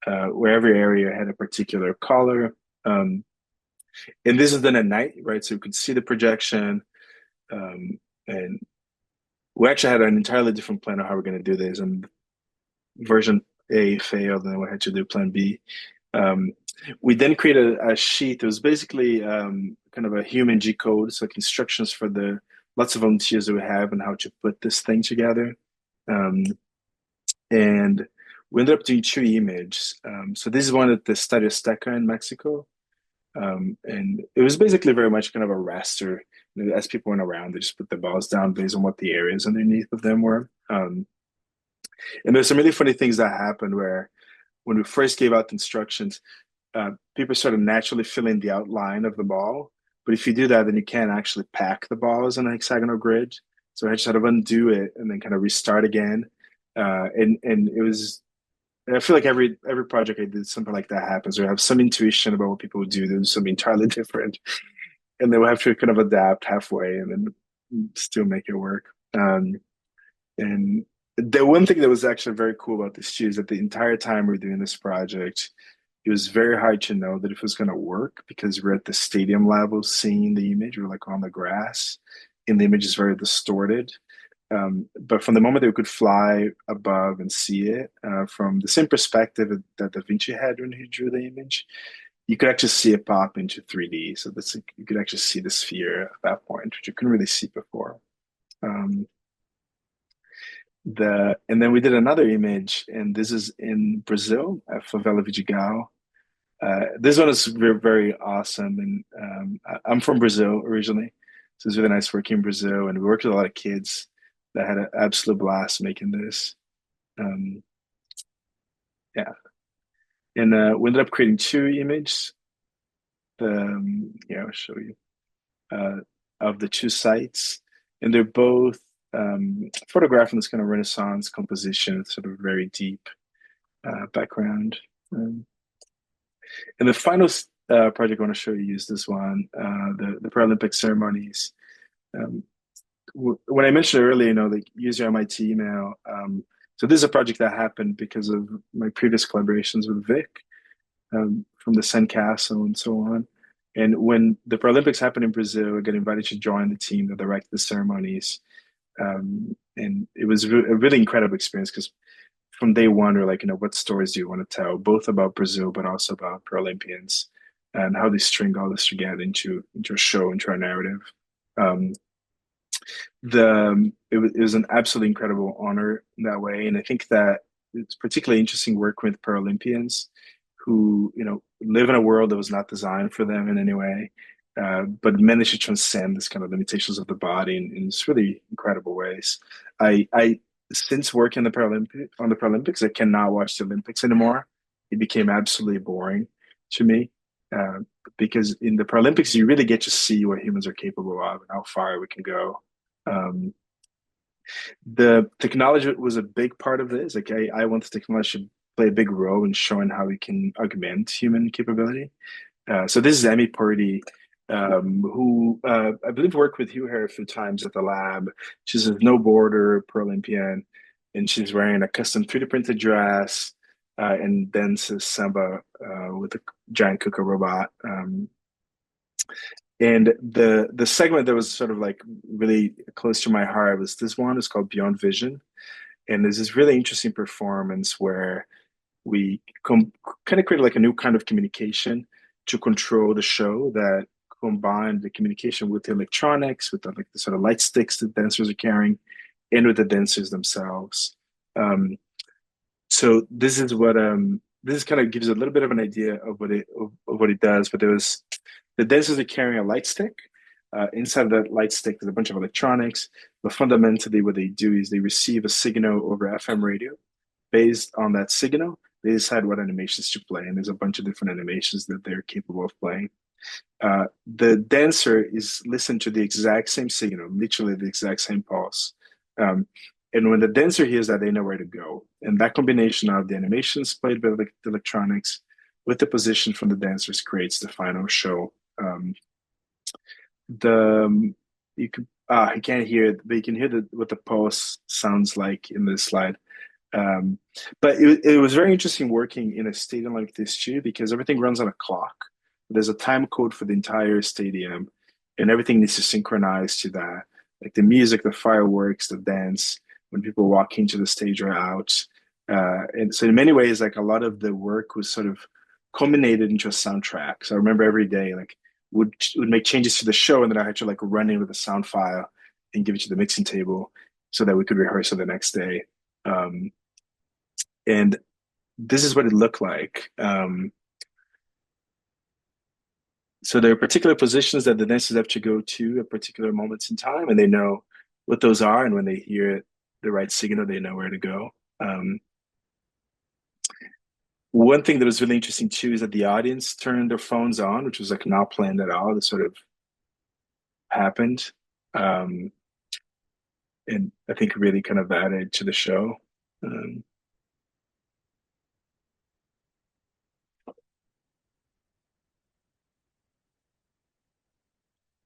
where every area had a particular color. And this is done at night, right? So you could see the projection. And we actually had an entirely different plan of how we're going to do this. And version A failed, and then we had to do plan B. We then created a sheet that was basically kind of a human G code, so like instructions for the lots of volunteers that we have and how to put this thing together. And we ended up doing two images. So this is one at the Estadio Azteca in Mexico. And it was basically very much kind of a raster. As people went around, they just put the balls down based on what the areas underneath of them were. And there's some really funny things that happened where when we first gave out the instructions, people started naturally filling the outline of the ball. But if you do that, then you can't actually pack the balls on a hexagonal grid. So I had to sort of undo it and then kind of restart again. And it was, I feel like every project I did, something like that happens, or I have some intuition about what people would do, they do something entirely different. And then we have to kind of adapt halfway and then still make it work. And the one thing that was actually very cool about this too is that the entire time we were doing this project, it was very hard to know that if it was going to work because we're at the stadium level seeing the image. We're like on the grass, and the image is very distorted. But from the moment that we could fly above and see it from the same perspective that Da Vinci had when he drew the image, you could actually see it pop into 3D. So that's you could actually see the sphere at that point, which you couldn't really see before. And then we did another image, and this is in Brazil at Favela Vidigal. This one is very, very awesome, and I'm from Brazil originally, so it's really nice working in Brazil, and we worked with a lot of kids that had an absolute blast making this. Yeah, and we ended up creating two images. Yeah, I'll show you of the two sites, and they're both photographing this kind of Renaissance composition, sort of very deep background. And the final project I want to show you is this one, the Paralympic ceremonies. When I mentioned earlier, like use your MIT email. So this is a project that happened because of my previous collaborations with Vic from the Sandcastle and so on. And when the Paralympics happened in Brazil, I got invited to join the team that directed the ceremonies. And it was a really incredible experience because from day one, we're like, what stories do you want to tell, both about Brazil, but also about Paralympians and how they string all this together into a show, into a narrative. It was an absolutely incredible honor in that way. And I think that it's particularly interesting working with Paralympians who, live in a world that was not designed for them in any way, but managed to transcend this kind of limitations of the body in really incredible ways. I since working on the Paralympics, I cannot watch the Olympics anymore. It became absolutely boring to me because in the Paralympics, you really get to see what humans are capable of and how far we can go. The technology was a big part of this. Like I want the technology to play a big role in showing how we can augment human capability. So this is Amy Purdy, who I believe worked with Hugh here a few times at the lab. She's a snowboarder, Paralympian, and she's wearing a custom 3D printed dress. and dances samba with a giant cooker robot. And the segment that was sort of like really close to my heart was this one. It's called Beyond Vision, and there's this really interesting performance where we kind of created like a new kind of communication to control the show that combined the communication with the electronics, with the sort of light sticks that dancers are carrying, and with the dancers themselves. So this kind of gives a little bit of an idea of what it does. But there was the dancers are carrying a light stick. Inside that light stick, there's a bunch of electronics. But fundamentally, what they do is they receive a signal over FM radio. Based on that signal, they decide what animations to play, and there's a bunch of different animations that they're capable of playing. The dancer is listening to the exact same signal, literally the exact same pulse. And when the dancer hears that, they know where to go. And that combination of the animations played by the electronics with the position from the dancers creates the final show. You can you can't hear it, but you can hear what the pulse sounds like in this slide. But it was very interesting working in a stadium like this too, because everything runs on a clock. There's a time code for the entire stadium, and everything needs to synchronize to that. Like the music, the fireworks, the dance, when people walk into the stage or out. And so in many ways, like a lot of the work was sort of culminated into a soundtrack. So I remember every day, like would make changes to the show, and then I had to like run in with a sound file and give it to the mixing table so that we could rehearse it the next day. And this is what it looked like. So there are particular positions that the dancers have to go to at particular moments in time, and they know what those are. And when they hear the right signal, they know where to go. One thing that was really interesting too is that the audience turned their phones on, which was like not planned at all. This sort of happened. And I think really kind of added to the show.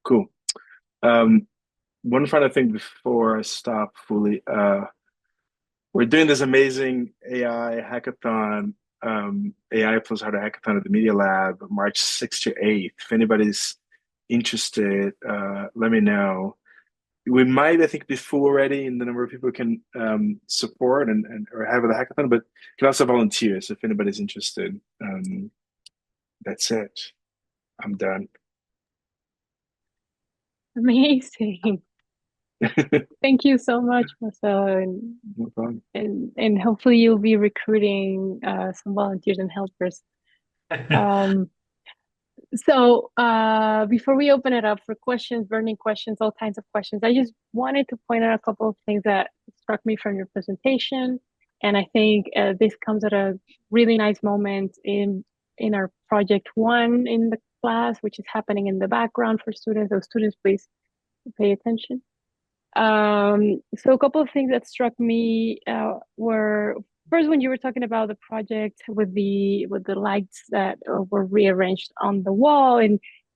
Cool. One final thing before I stop fully. We're doing this amazing AI hackathon, AI plus Harder hackathon at the Media Lab, March 6th to 8th. If anybody's interested, let me know. We might, I think, be full already in the number of people can support and or have at the hackathon, but you can also volunteer. So if anybody's interested, that's it. I'm done. Amazing. Thank you so much, Marcelo, No problem. and hopefully you'll be recruiting some volunteers and helpers. So before we open it up for questions, burning questions, all kinds of questions, I just wanted to point out a couple of things that struck me from your presentation. And I think this comes at a really nice moment in our project one in the class, which is happening in the background for students. So students, please pay attention. So a couple of things that struck me were first when you were talking about the project with the lights that were rearranged on the wall,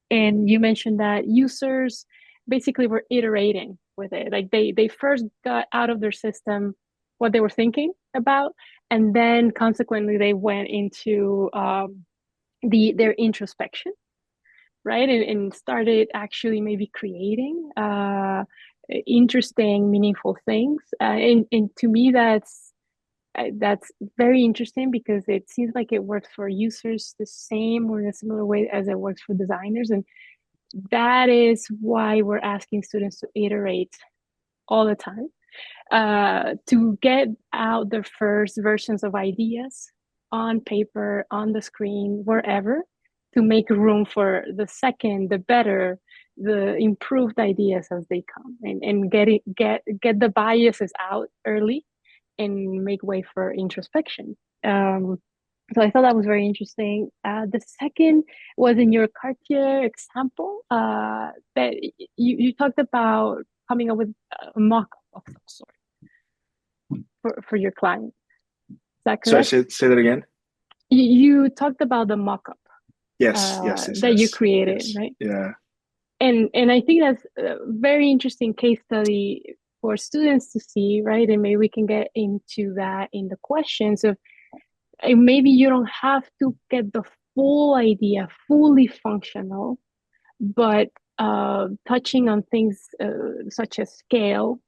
and you mentioned that users basically were iterating with it. Like they first got out of their system what they were thinking about, and then consequently they went into their introspection, right? And started actually maybe creating interesting, meaningful things. And to me, that's very interesting because it seems like it works for users the same or in a similar way as it works for designers. And that is why we're asking students to iterate all the time, to get out their first versions of ideas on paper, on the screen, wherever, to make room for the second, the better, the improved ideas as they come, and get the biases out early and make way for introspection. So I thought that was very interesting. The second was in your Cartier example, that you talked about coming up with a mock-up of some sort for your client. Is that correct? Sorry, say that again. You talked about the mock-up. Yes, that you created, yes. right? Yeah. And I think that's a very interesting case study for students to see, right? And maybe we can get into that in the questions of maybe you don't have to get the full idea fully functional, but touching on things such as scale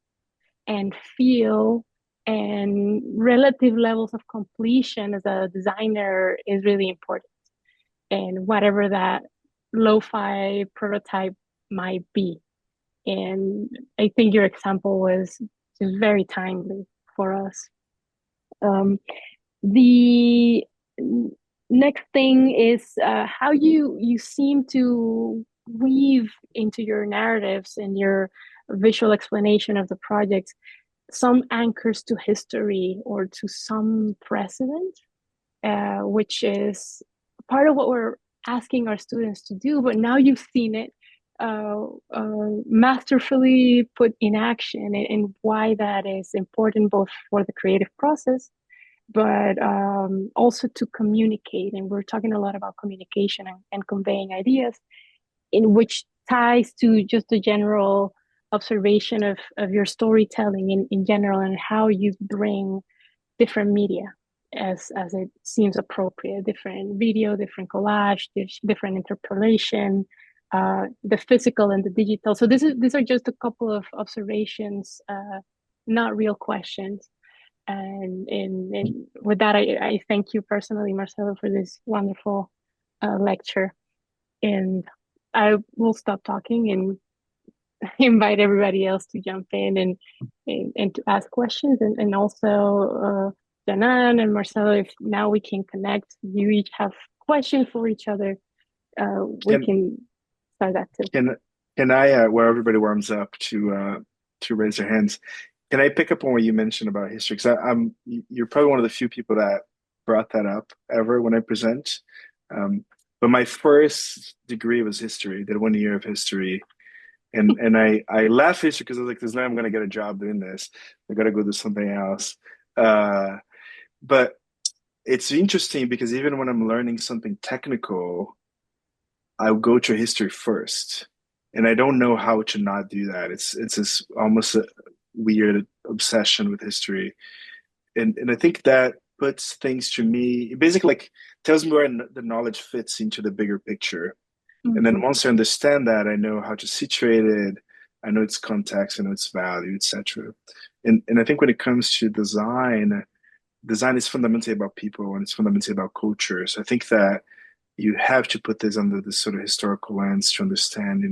and feel and relative levels of completion as a designer is really important. And whatever that lo-fi prototype might be. And I think your example was just very timely for us. The next thing is how you seem to weave into your narratives and your visual explanation of the projects some anchors to history or to some precedent, which is part of what we're asking our students to do. But now you've seen it masterfully put in action, and why that is important both for the creative process, but also to communicate. And we're talking a lot about communication and conveying ideas, in which ties to just the general observation of your storytelling in general, and how you bring different media as it seems appropriate, different video, different collage, different interpolation, the physical and the digital. So these are just a couple of observations, not real questions. And with that, I thank you personally, Marcelo, for this wonderful lecture. And I will stop talking and invite everybody else to jump in and to ask questions. And also, Janan and Marcelo, if now we can connect, you each have questions for each other, we can start that too. Can I, where everybody warms up to raise their hands, can I pick up on what you mentioned about history? Because you're probably one of the few people that brought that up ever when I present. But my first degree was history. Did 1 year of history, and I left history because I was like, "There's no way I'm going to get a job doing this. I got to go do something else." But it's interesting because even when I'm learning something technical, I'll go to history first, and I don't know how to not do that. It's this almost a weird obsession with history, and I think that puts things to me basically like tells me where the knowledge fits into the bigger picture. Mm-hmm. And then once I understand that, I know how to situate it, I know its context, I know its value, etc. And I think when it comes to design is fundamentally about people and it's fundamentally about culture. So I think that you have to put this under this sort of historical lens to understand,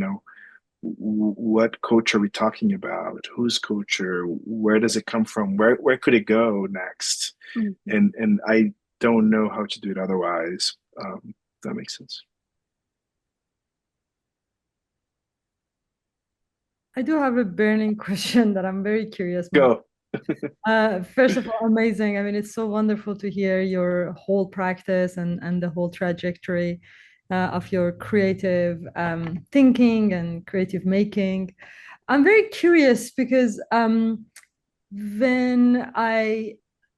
what culture are we talking about? Whose culture? Where does it come from? Where could it go next? Mm-hmm. And I don't know how to do it otherwise. If that makes sense. I do have a burning question that I'm very curious Go. First of all, amazing. I mean, it's so wonderful to hear your whole practice and the whole trajectory of your creative thinking and creative making. I'm very curious because when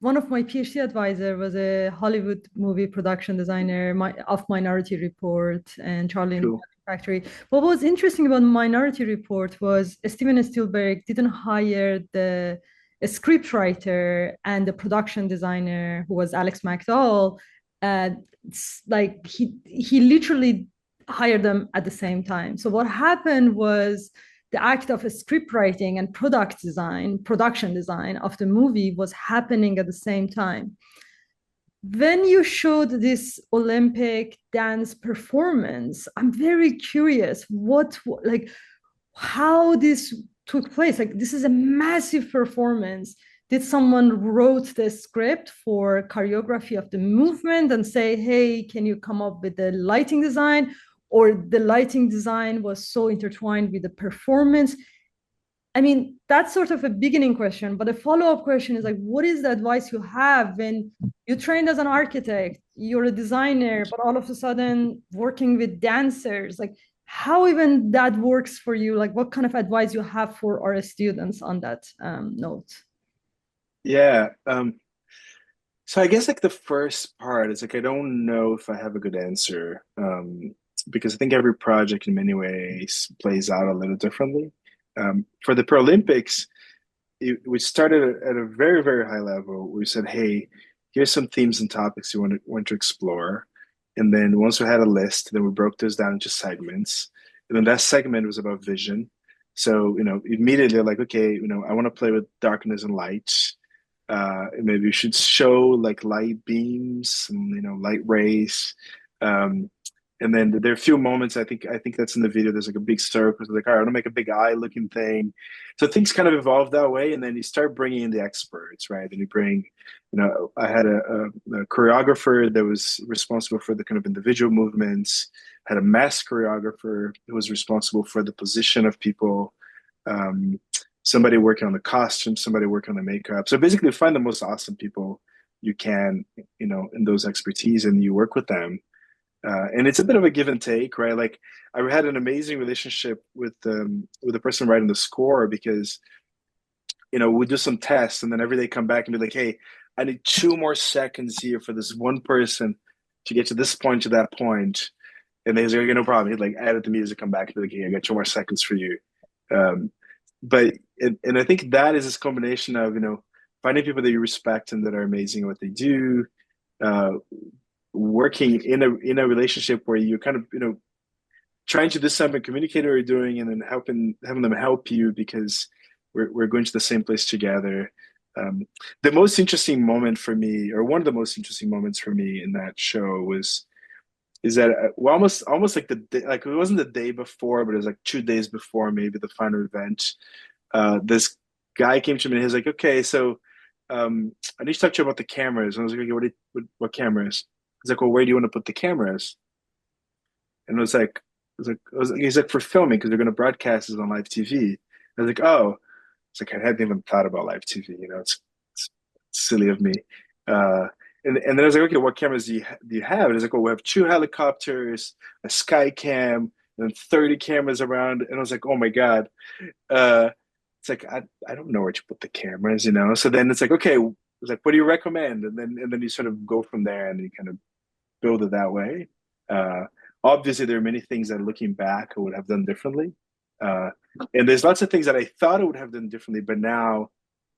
one of my PhD advisor was a Hollywood movie production designer of Minority Report and Charlie and the Factory. What was interesting about Minority Report was Steven Spielberg didn't hire the script writer and the production designer who was Alex McDowell. Like he literally hired them at the same time. So what happened was the act of script writing and production design of the movie was happening at the same time. When you showed this Olympic dance performance, I'm very curious how this took place. Like, this is a massive performance. Did someone wrote the script for choreography of the movement and say, hey, can you come up with the lighting design? Or the lighting design was so intertwined with the performance? I mean, that's sort of a beginning question, but a follow-up question is like, what is the advice you have when you trained as an architect, you're a designer, but all of a sudden working with dancers? Like, how even that works for you? Like, what kind of advice you have for our students on that note? Yeah. So I guess like the first part is like I don't know if I have a good answer, because I think every project in many ways plays out a little differently. For the Paralympics, we started at a very, very high level. We said, hey, here's some themes and topics you want to explore. And then once we had a list, then we broke those down into segments. And then that segment was about vision. So, immediately like, okay, I want to play with darkness and light. Maybe we should show like light beams and light rays. And then there are a few moments I think that's in the video. There's like a big circle. It's like, all right, I want to make a big eye looking thing. So things kind of evolve that way, and then you start bringing in the experts, right? And you bring, I had a choreographer that was responsible for the kind of individual movements. Had a mask choreographer who was responsible for the position of people. Um, Somebody working on the costume, somebody working on the makeup. So basically, find the most awesome people you can, in those expertise, and you work with them. And it's a bit of a give and take, right? Like I had an amazing relationship with the person writing the score because we do some tests and then every day come back and be like, hey, I need 2 more seconds here for this one person to get to this point to that point. And he's like, okay, no problem. He'd like added the music, come back and be like, hey, I got 2 more seconds for you. Um, but I think that is this combination of finding people that you respect and that are amazing at what they do, uh, working in a relationship where you're kind of trying to decide and communicate what you're doing, and then having them help you because we're going to the same place together. The most interesting moment for me, or one of the most interesting moments for me in that show is that well, almost like like it wasn't the day before, but it was like 2 days before maybe the final event. This guy came to me and he was like, okay, so I need to talk to you about the cameras. And I was like, okay, what cameras? He's like, well, where do you want to put the cameras? And he's like, for filming, because they're going to broadcast this on live TV. I was like, oh, it's like, I hadn't even thought about live TV, it's silly of me. And then I was like, okay, what cameras do you have? And he's like, well, we have 2 helicopters, a sky cam, and 30 cameras around. And I was like, oh my God. Uh, it's like, I don't know where to put the cameras. So then it's like, okay, it's like, what do you recommend? And then you sort of go from there and you kind of build it that way. Uh, Obviously, there are many things that looking back I would have done differently. Uh, and there's lots of things that I thought I would have done differently, but now,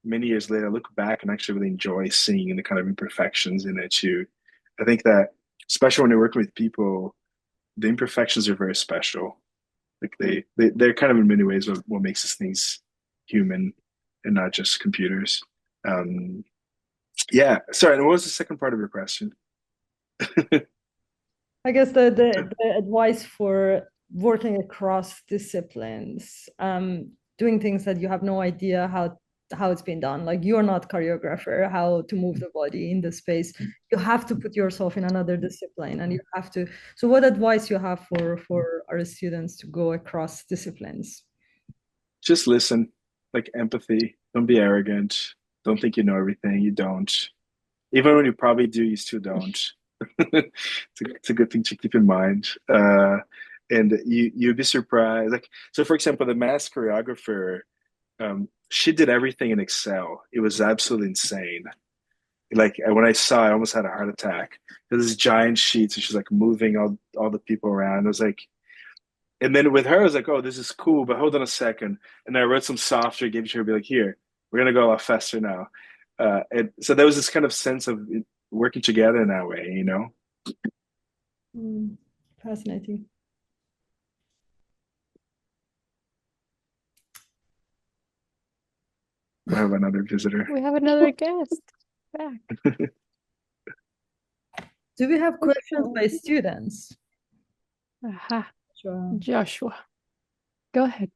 many years later, I look back and actually really enjoy seeing the kind of imperfections in it too. I think that, especially when you're working with people, the imperfections are very special. Like they're kind of in many ways what makes these things human and not just computers. Um, yeah. Sorry, and what was the second part of your question? I guess the advice for working across disciplines, doing things that you have no idea how it's been done. Like you're not choreographer, how to move the body in the space. You have to put yourself in another discipline, and you have to. So, what advice you have for our students to go across disciplines? Just listen, like empathy. Don't be arrogant. Don't think you know everything. You don't. Even when you probably do, you still don't. It's a good thing to keep in mind. And you'd be surprised. Like so, for example, the mass choreographer, she did everything in Excel. It was absolutely insane. Like when I saw it, I almost had a heart attack. There's this giant sheets, and she's like moving all the people around. I was like, and then with her, I was like, oh, this is cool, but hold on a second. And I wrote some software, gave it to her, be like, here, we're gonna go a lot faster now. And so there was this kind of sense of working together in that way. Fascinating. We have another visitor. We have another guest back. Do we have questions by students? Aha. Joshua, go ahead.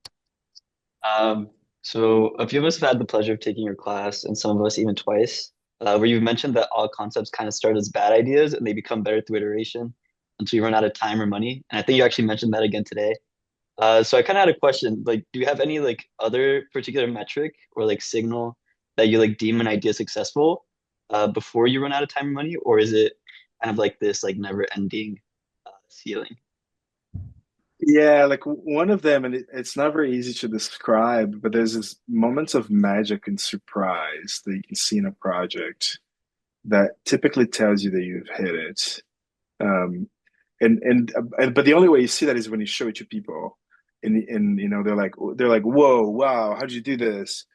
So a few of us have had the pleasure of taking your class, and some of us even twice, where you've mentioned that all concepts kind of start as bad ideas and they become better through iteration until you run out of time or money. And I think you actually mentioned that again today. So I kind of had a question, like, do you have any like other particular metric or like signal that you like deem an idea successful before you run out of time or money, or is it kind of like this like never ending ceiling? Yeah, like one of them, and it's not very easy to describe, but there's this moments of magic and surprise that you can see in a project that typically tells you that you've hit it. Um, and but the only way you see that is when you show it to people, and they're like, whoa, wow, how did you do this?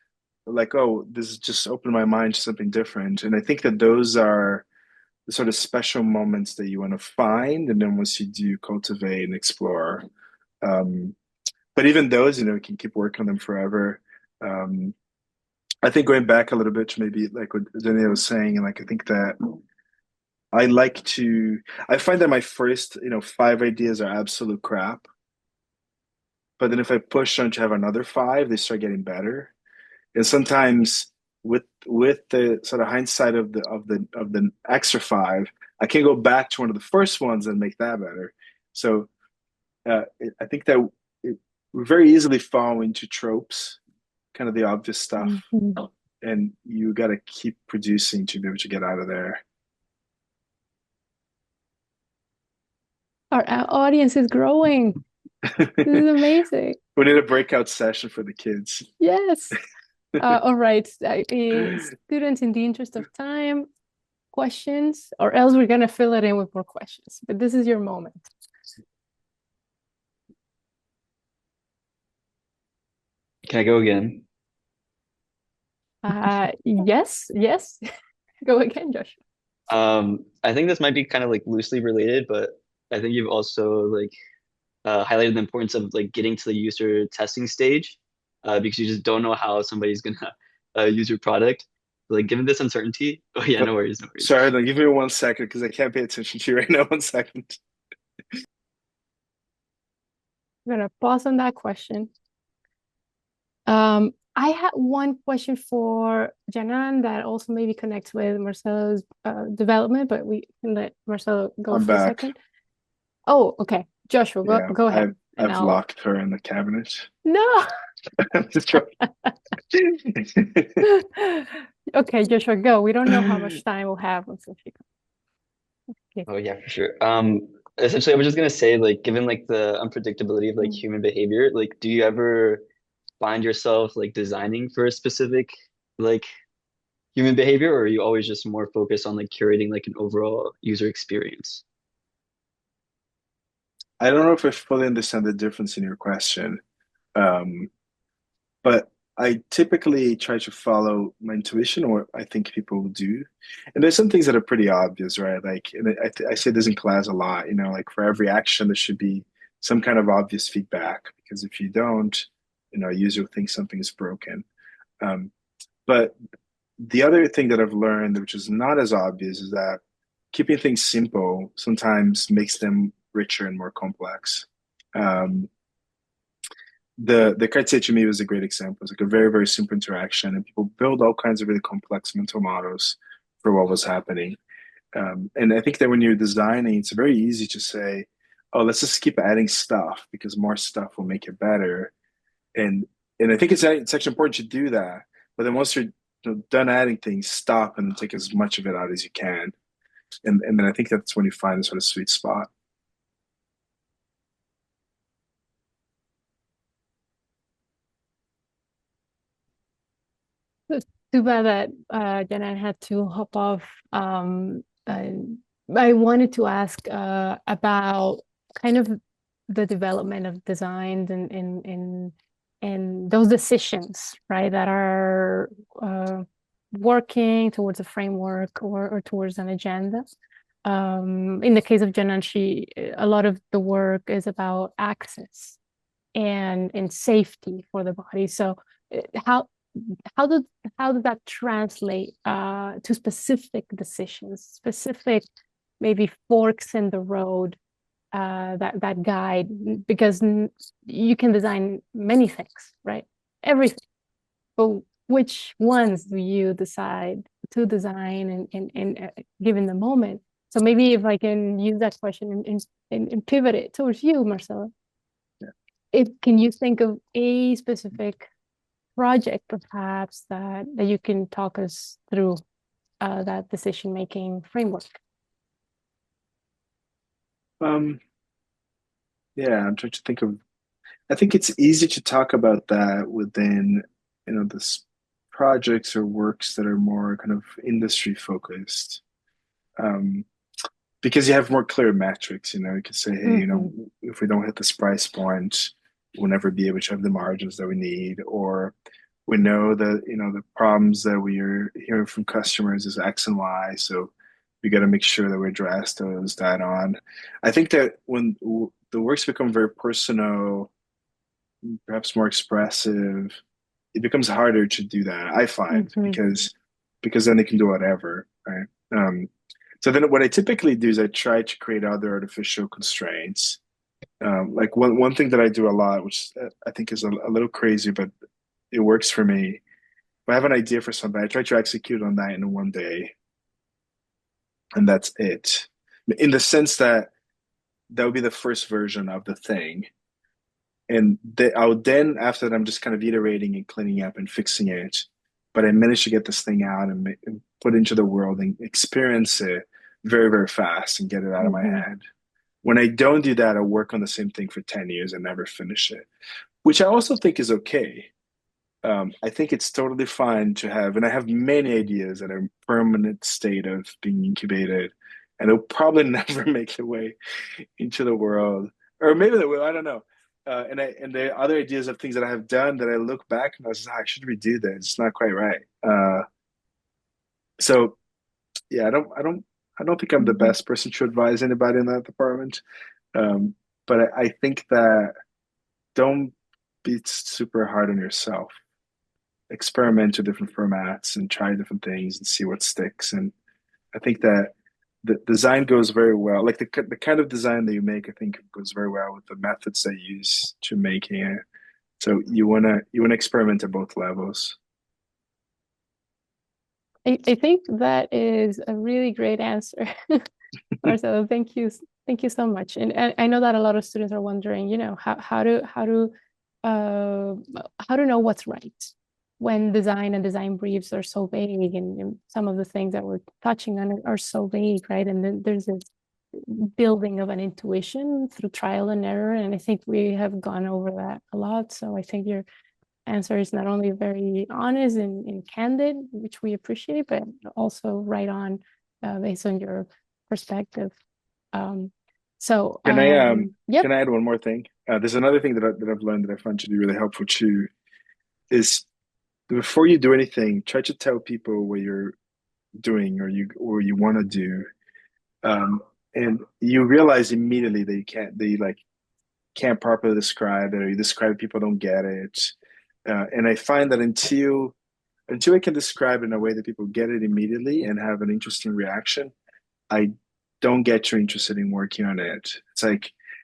like, oh, this has just opened my mind to something different. And I think that those are the sort of special moments that you want to find, and then once you do, cultivate and explore. Um, but even those, you can keep working on them forever. Um, I think going back a little bit to maybe like what Daniel was saying, and like I think that I find that my first, 5 ideas are absolute crap. But then if I push on to have another five, they start getting better. And sometimes with the sort of hindsight of the extra five, I can go back to one of the first ones and make that better. So I think that we very easily fall into tropes, kind of the obvious stuff, and you got to keep producing to be able to get out of there. Our audience is growing. This is amazing. We need a breakout session for the kids. Yes. All right. Students, in the interest of time, questions, or else we're going to fill it in with more questions. But this is your moment. Can I go again? Yes. Go again, Joshua. I think this might be kind of like loosely related, but I think you've also like highlighted the importance of like getting to the user testing stage, because you just don't know how somebody's gonna use your product. Like given this uncertainty, oh yeah, no worries. Sorry, then give me 1 second because I can't pay attention to you right now. 1 second. I'm gonna pause on that question. I had one question for Janan that also maybe connects with Marcelo's development, but we can let Marcelo go I'm for a back. second. Oh, okay. Joshua, go ahead. I've locked her in the cabinet. No. I'm just joking. Okay, Joshua, go. We don't know how much time we'll have until she comes. Okay. Oh yeah, for sure. Essentially, I was just gonna say, like, given like the unpredictability of like human behavior, like, do you ever find yourself like designing for a specific like human behavior, or are you always just more focused on like curating like an overall user experience? I don't know if I fully understand the difference in your question, but I typically try to follow my intuition or what I think people will do. And there's some things that are pretty obvious, right? Like, and I say this in class a lot, like for every action, there should be some kind of obvious feedback, because if you don't, a user will think something is broken. But the other thing that I've learned, which is not as obvious, is that keeping things simple sometimes makes them richer and more complex. The Kaite to me was a great example. It's like a very, very simple interaction, and people build all kinds of really complex mental models for what was happening. And I think that when you're designing, it's very easy to say, oh, let's just keep adding stuff because more stuff will make it better. And I think it's actually important to do that. But then once you're done adding things, stop and take as much of it out as you can. And then I think that's when you find the sort of sweet spot. It's too bad that Janan had to hop off. I wanted to ask about kind of the development of design and those decisions, right, that are working towards a framework or towards an agenda. In the case of Janan, a lot of the work is about access and safety for the body. So how does that translate to specific decisions, specific maybe forks in the road that guide? Because you can design many things, right? Everything, but which ones do you decide to design and given the moment? So maybe if I can use that question and pivot it towards you, Marcelo. Yeah. Can you think of a specific project perhaps that you can talk us through that decision-making framework? Yeah, I'm trying to think of. I think it's easy to talk about that within, this projects or works that are more kind of industry focused, because you have more clear metrics. You can say, hey, if we don't hit this price point, we'll never be able to have the margins that we need, or We know that, the problems that we are hearing from customers is X and Y. So we got to make sure that we address those that on. I think that when the works become very personal, perhaps more expressive, it becomes harder to do that, I find, because then they can do whatever, right? So then what I typically do is I try to create other artificial constraints. Like one thing that I do a lot, which I think is a little crazy, but it works for me. If I have an idea for something, I try to execute on that in one day, and that's it. In the sense that that would be the first version of the thing, and I would then, after that, I'm just kind of iterating and cleaning up and fixing it. But I managed to get this thing out and put it into the world and experience it very, very fast and get it out of my head. When I don't do that, I work on the same thing for 10 years and never finish it, which I also think is okay. I think it's totally fine to have, and I have many ideas that are in permanent state of being incubated, and they'll probably never make their way into the world, or maybe they will. I don't know. And there are other ideas of things that I have done that I look back and I was like, I should redo that. It's not quite right. So yeah, I don't think I'm the best person to advise anybody in that department. But I think that don't be super hard on yourself. Experiment with different formats and try different things and see what sticks. And I think that the design goes very well. Like the kind of design that you make, I think goes very well with the methods that you use to making it. So you wanna experiment at both levels. I think that is a really great answer, Marcelo. Thank you so much. And I know that a lot of students are wondering, how to know what's right when design and design briefs are so vague, and some of the things that we're touching on are so vague, right? And then there's this building of an intuition through trial and error, and I think we have gone over that a lot. So I think your answer is not only very honest and candid, which we appreciate, but also right on based on your perspective. So can I yep. Can I add one more thing? There's another thing that I've learned that I find to be really helpful too, is before you do anything, try to tell people what you're doing or you want to do, and you realize immediately that you can't properly describe it, or you describe it, people don't get it. And I find that until I can describe it in a way that people get it immediately and have an interesting reaction, I don't get too interested in working on it.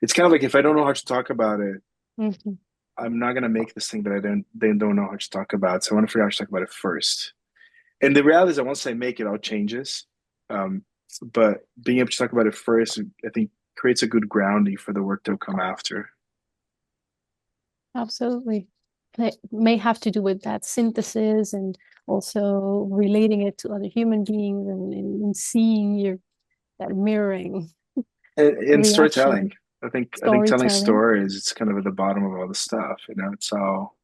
It's kind of like if I don't know how to talk about it, I'm not gonna make this thing that they don't know how to talk about. So I want to figure out how to talk about it first. And the reality is that once I make it, all changes. But being able to talk about it first, I think, creates a good grounding for the work that will come after. Absolutely. It may have to do with that synthesis and also relating it to other human beings and seeing that mirroring and storytelling. I think telling stories, it's kind of at the bottom of all the stuff. It's all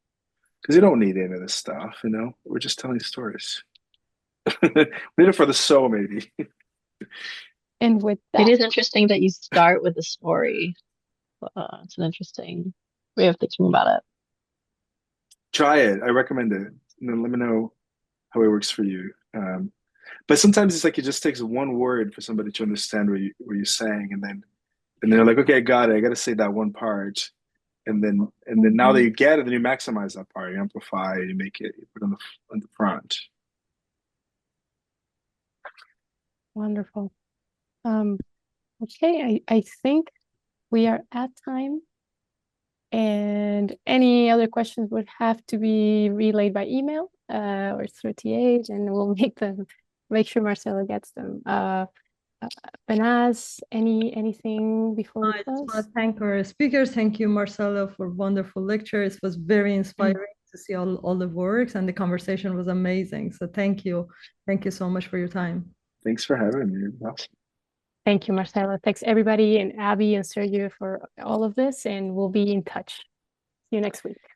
because you don't need any of this stuff. We're just telling stories. We need it for the soul, maybe. And with that, it is interesting that you start with the story. It's an interesting way of thinking about it. Try it. I recommend it. Let me know how it works for you. But sometimes it's like it just takes one word for somebody to understand what you're saying, and then they're like, okay, I got it. I got to say that one part, and then now that you get it, then you maximize that part, you amplify, you make it, you put it on the front. Wonderful. Okay, I think we are at time, and any other questions would have to be relayed by email or through TH, and we'll make sure Marcelo gets them. Behnaz, anything before we close? I just want to thank our speakers. Thank you, Marcelo, for wonderful lecture. It was very inspiring to see all the works, and the conversation was amazing. So thank you. Thank you so much for your time. Thanks for having me. Awesome. Thank you, Marcelo. Thanks everybody, and Abby and Sergio for all of this, and we'll be in touch. See you next week.